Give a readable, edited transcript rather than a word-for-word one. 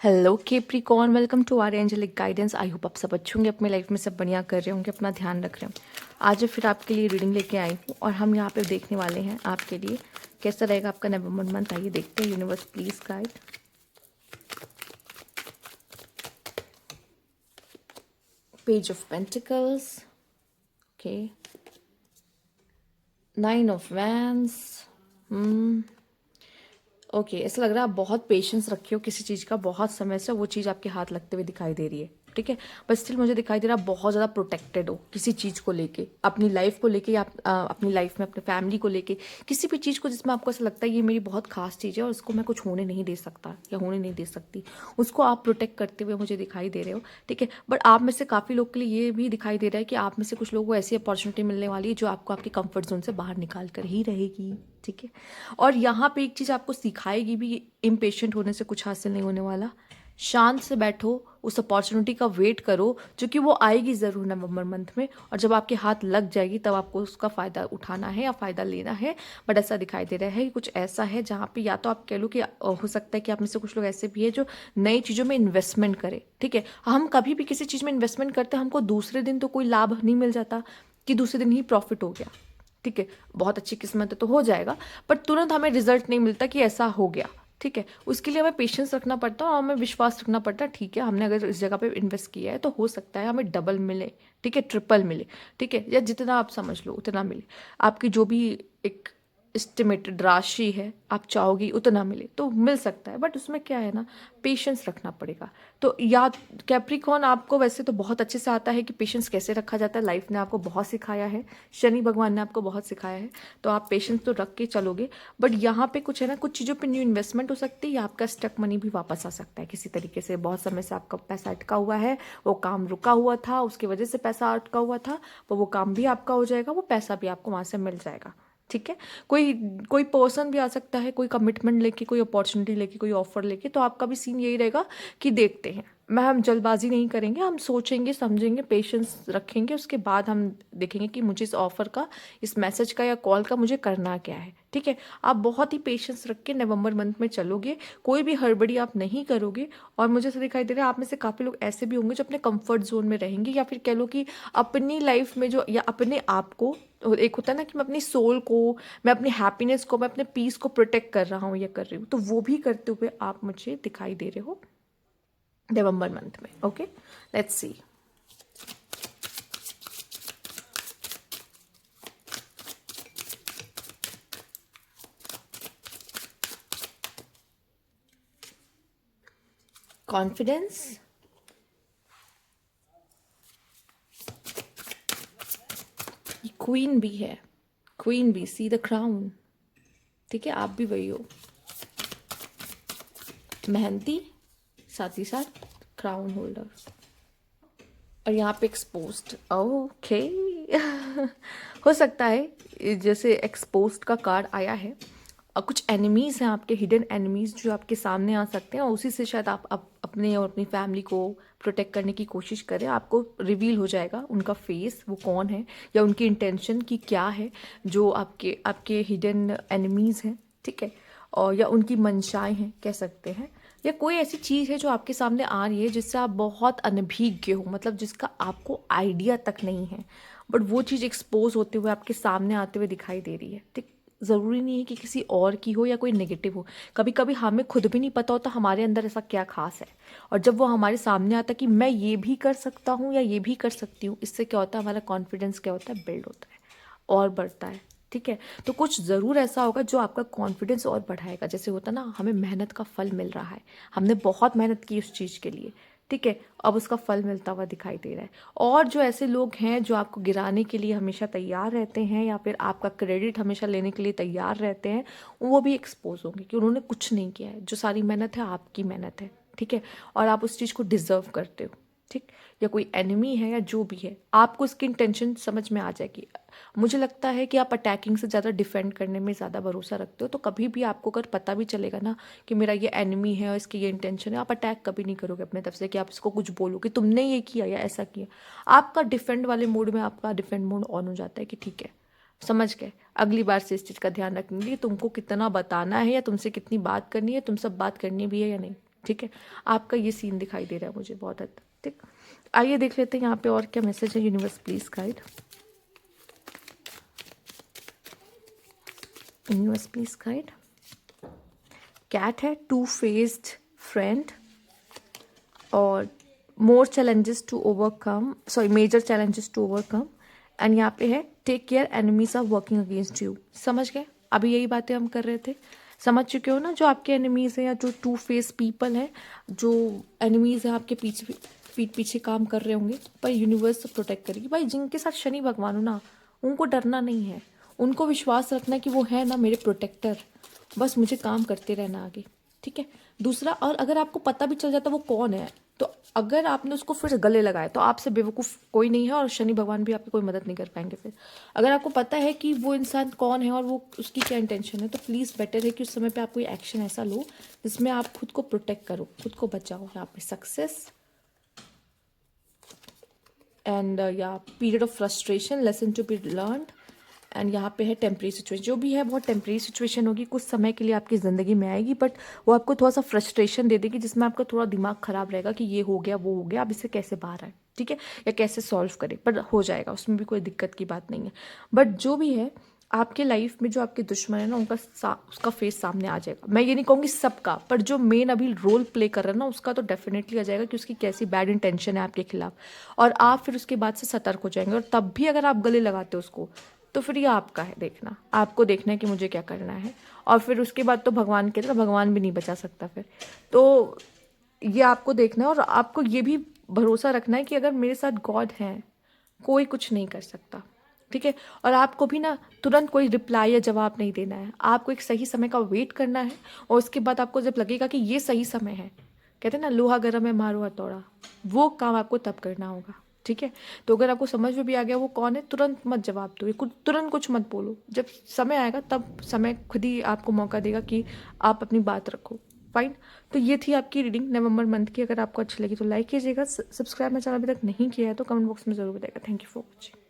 Hello Capricorn, welcome to our angelic guidance. I hope आप सब अच्छे होंगे, अपने लाइफ में सब बढ़िया कर रहे होंगे, अपना ध्यान रख रहे होंगे। आज फिर आपके लिए रीडिंग लेके आई हूँ और हम यहाँ पे देखने वाले हैं आपके लिए कैसा रहेगा आपका नवंबर मंथ। आइए देखते हैं। Universe please guide. Page of pentacles, okay, 9 of wands. Okay, ऐसा लग रहा है आप बहुत पेशेंस रखे हो किसी चीज़ का, बहुत समय से वो चीज़ आपके हाथ लगते हुए दिखाई दे रही है, ठीक है। बट स्टिल मुझे दिखाई दे रहा है बहुत ज़्यादा प्रोटेक्टेड हो किसी चीज़ को लेके, अपनी लाइफ को लेके या अपनी लाइफ में अपने फैमिली को लेके, किसी भी चीज़ को जिसमें आपको ऐसा लगता है ये मेरी बहुत खास चीज़ है और उसको मैं कुछ होने नहीं दे सकता या होने नहीं दे सकती, उसको आप प्रोटेक्ट करते हुए मुझे दिखाई दे रहे हो, ठीक है। बट आप में से काफ़ी लोग के लिए ये भी दिखाई दे रहा है कि आप में से कुछ लोगों को ऐसी अपॉर्चुनिटी मिलने वाली है जो आपको आपके कंफर्ट जोन से बाहर निकाल कर ही रहेगी, ठीक है। और यहाँ पे एक चीज़ आपको सिखाएगी भी, इम्पेशेंट होने से कुछ हासिल नहीं होने वाला। शांत से बैठो, उस अपॉर्चुनिटी का वेट करो जो कि वो आएगी ज़रूर नवंबर मंथ में, और जब आपके हाथ लग जाएगी तब आपको उसका फ़ायदा उठाना है या फ़ायदा लेना है। बट ऐसा दिखाई दे रहा है कि कुछ ऐसा है जहाँ पे या तो आप कह लो कि हो सकता है कि आप में से कुछ लोग ऐसे भी है जो नई चीज़ों में इन्वेस्टमेंट करे, ठीक है। हम कभी भी किसी चीज़ में इन्वेस्टमेंट करते हैं, हमको दूसरे दिन तो कोई लाभ नहीं मिल जाता कि दूसरे दिन ही प्रॉफिट हो गया, ठीक है। बहुत अच्छी किस्मत है तो हो जाएगा, पर तुरंत हमें रिजल्ट नहीं मिलता कि ऐसा हो गया, ठीक है। उसके लिए हमें पेशेंस रखना पड़ता है और हमें विश्वास रखना पड़ता है, ठीक है। हमने अगर इस जगह पे इन्वेस्ट किया है तो हो सकता है हमें डबल मिले, ठीक है, ट्रिपल मिले, ठीक है, या जितना आप समझ लो उतना मिले। आपकी जो भी एक एस्टिमेटेड राशि है आप चाहोगी उतना मिले तो मिल सकता है, बट उसमें क्या है ना, पेशेंस रखना पड़ेगा। तो याद, कैप्रिकॉर्न, आपको वैसे तो बहुत अच्छे से आता है कि पेशेंस कैसे रखा जाता है, लाइफ ने आपको बहुत सिखाया है, शनि भगवान ने आपको बहुत सिखाया है, तो आप पेशेंस तो रख के चलोगे। बट यहाँ पे कुछ है ना, कुछ चीज़ों पे न्यू इन्वेस्टमेंट हो सकती है या आपका स्टक मनी भी वापस आ सकता है किसी तरीके से। बहुत समय से आपका पैसा अटका हुआ है, वो काम रुका हुआ था, उसकी वजह से पैसा अटका हुआ था, तो वो काम भी आपका हो जाएगा, वो पैसा भी आपको वहाँ से मिल जाएगा, ठीक है। कोई कोई पर्सन भी आ सकता है, कोई कमिटमेंट लेके, कोई अपॉर्चुनिटी लेके, कोई ऑफर लेके, तो आपका भी सीन यही रहेगा कि देखते हैं। हम जल्दबाजी नहीं करेंगे, हम सोचेंगे समझेंगे, पेशेंस रखेंगे, उसके बाद हम देखेंगे कि मुझे इस ऑफर का, इस मैसेज का या कॉल का मुझे करना क्या है, ठीक है। आप बहुत ही पेशेंस रख के नवंबर मंथ में चलोगे, कोई भी हड़बड़ी आप नहीं करोगे। और मुझे ऐसा दिखाई दे रहा है आप में से काफ़ी लोग ऐसे भी होंगे जो अपने कंफर्ट जोन में रहेंगे, या फिर कह लो कि अपनी लाइफ में जो, या अपने आप को, एक होता है ना कि मैं अपनी सोल को, मैं अपनी हैप्पीनेस को, मैं अपने पीस को प्रोटेक्ट कर रहा हूँ या कर रही हूँ, तो वो भी करते हुए आप मुझे दिखाई दे रहे हो नवंबर मंथ में। Okay, let's see. Confidence, queen भी है, क्वीन भी, सी द क्राउन, ठीक है, आप भी वही हो, मेहनती, साथ ही साथ क्राउन होल्डर, और यहाँ पे एक्सपोज्ड, ओके। हो सकता है जैसे एक्सपोज्ड का कार्ड आया है, कुछ एनिमीज हैं आपके, हिडन एनिमीज जो आपके सामने आ सकते हैं, और उसी से शायद आप अपने और अपनी फैमिली को प्रोटेक्ट करने की कोशिश करें। आपको रिवील हो जाएगा उनका फेस, वो कौन है या उनकी इंटेंशन की क्या है, जो आपके आपके हिडन एनिमीज हैं, ठीक है। और या उनकी मंशाएं हैं कह सकते हैं, या कोई ऐसी चीज़ है जो आपके सामने आ रही है जिससे आप बहुत अनभिज्ञ हो, मतलब जिसका आपको आइडिया तक नहीं है, बट वो चीज़ एक्सपोज होते हुए आपके सामने आते हुए दिखाई दे रही है, ठीक। ज़रूरी नहीं है कि किसी और की हो या कोई नेगेटिव हो, कभी कभी हमें खुद भी नहीं पता होता हमारे अंदर ऐसा क्या खास है, और जब वो हमारे सामने आता है कि मैं ये भी कर सकता हूँ या ये भी कर सकती हूँ, इससे क्या होता है, हमारा कॉन्फिडेंस क्या होता है, बिल्ड होता है और बढ़ता है, ठीक है। तो कुछ ज़रूर ऐसा होगा जो आपका कॉन्फिडेंस और बढ़ाएगा, जैसे होता ना, हमें मेहनत का फल मिल रहा है, हमने बहुत मेहनत की उस चीज़ के लिए, ठीक है, अब उसका फल मिलता हुआ दिखाई दे रहा है। और जो ऐसे लोग हैं जो आपको गिराने के लिए हमेशा तैयार रहते हैं या फिर आपका क्रेडिट हमेशा लेने के लिए तैयार रहते हैं, वो भी एक्सपोज होंगे कि उन्होंने कुछ नहीं किया है, जो सारी मेहनत है आपकी मेहनत है, ठीक है, और आप उस चीज़ को डिजर्व करते हो, ठीक। या कोई एनिमी है या जो भी है, आपको उसकी इंटेंशन समझ में आ जाएगी। मुझे लगता है कि आप अटैकिंग से ज़्यादा डिफेंड करने में ज़्यादा भरोसा रखते हो, तो कभी भी आपको अगर पता भी चलेगा ना कि मेरा ये एनिमी है और इसकी ये इंटेंशन है, आप अटैक कभी नहीं करोगे अपने तरफ से कि आप इसको कुछ बोलो कि तुमने ये किया या ऐसा किया। आपका डिफेंड वाले मोड में आपका डिफेंड मोड ऑन हो जाता है कि ठीक है, समझ गए, अगली बार से इस चीज़ का ध्यान रखेंगे कि तुमको कितना बताना है या तुमसे कितनी बात करनी है, तुम सब बात करनी भी है या नहीं, ठीक है, आपका ये सीन दिखाई दे रहा है मुझे बहुत हद तक। ठीक, आइए देख लेते हैं यहाँ पे और क्या मैसेज है। Universe please guide, universe please guide. कैट है, टू फेस्ड फ्रेंड, और more challenges to overcome, sorry major challenges to overcome, and यहाँ पे है take care enemies are working against you. समझ गए, अभी यही बातें हम कर रहे थे, समझ चुके हो ना। जो आपके एनिमीज हैं या जो टू फेस पीपल हैं, जो एनिमीज हैं आपके पीछे पीठ पीछे काम कर रहे होंगे, पर यूनिवर्स से प्रोटेक्ट करेगी भाई। जिनके साथ शनि भगवान हो ना, उनको डरना नहीं है, उनको विश्वास रखना है कि वो है ना मेरे प्रोटेक्टर, बस मुझे काम करते रहना आगे। ठीक है, दूसरा, और अगर आपको पता भी चल जाता वो कौन है, तो अगर आपने उसको फिर गले लगाया तो आपसे बेवकूफ़ कोई नहीं है, और शनि भगवान भी आपकी कोई मदद नहीं कर पाएंगे। फिर अगर आपको पता है कि वो इंसान कौन है और वो उसकी क्या इंटेंशन है, तो प्लीज़ बेटर है कि उस समय पे आप कोई एक्शन ऐसा लो जिसमें आप खुद को प्रोटेक्ट करो, खुद को बचाओ। यहाँ पे सक्सेस एंड या period of frustration, lesson to be learned, and यहाँ पे है टेम्परेरी सिचुएशन। जो भी है बहुत टेम्परेरी सिचुएशन होगी, कुछ समय के लिए आपकी ज़िंदगी में आएगी, बट वो आपको थोड़ा सा फ्रस्ट्रेशन दे देगी, जिसमें आपका थोड़ा दिमाग खराब रहेगा कि ये हो गया वो हो गया, अब इससे कैसे बाहर आए, ठीक है, या कैसे सॉल्व करें, पर हो जाएगा, उसमें भी कोई दिक्कत की बात नहीं है। बट जो भी है आपके लाइफ में जो आपके दुश्मन है ना, उसका फेस सामने आ जाएगा। मैं ये नहीं कहूँगी सबका, पर जो मेन अभी रोल प्ले कर रहा है ना, उसका तो डेफिनेटली आ जाएगा कि उसकी कैसी बैड इंटेंशन है आपके खिलाफ, और आप फिर उसके बाद से सतर्क हो जाएंगे। और तब भी अगर आप गले लगाते हो उसको, तो फिर ये आपका है देखना, आपको देखना है कि मुझे क्या करना है। और फिर उसके बाद तो भगवान के तरह भगवान भी नहीं बचा सकता फिर, तो ये आपको देखना है। और आपको ये भी भरोसा रखना है कि अगर मेरे साथ गॉड है, कोई कुछ नहीं कर सकता, ठीक है। और आपको भी ना तुरंत कोई रिप्लाई या जवाब नहीं देना है, आपको एक सही समय का वेट करना है, और उसके बाद आपको जब लगेगा कि ये सही समय है, कहते हैं ना लोहा गर्म है मारो हथौड़ा, वो काम आपको तब करना होगा, ठीक है। तो अगर आपको समझ में भी आ गया वो कौन है, तुरंत मत जवाब दो, तुरंत कुछ मत बोलो। जब समय आएगा तब समय खुद ही आपको मौका देगा कि आप अपनी बात रखो। फाइन, तो ये थी आपकी रीडिंग नवंबर मंथ की। अगर आपको अच्छी लगी तो लाइक कीजिएगा, सब्सक्राइब मेरा चैनल अभी तक नहीं किया है तो कमेंट बॉक्स में जरूर बताइएगा। Thank you for watching.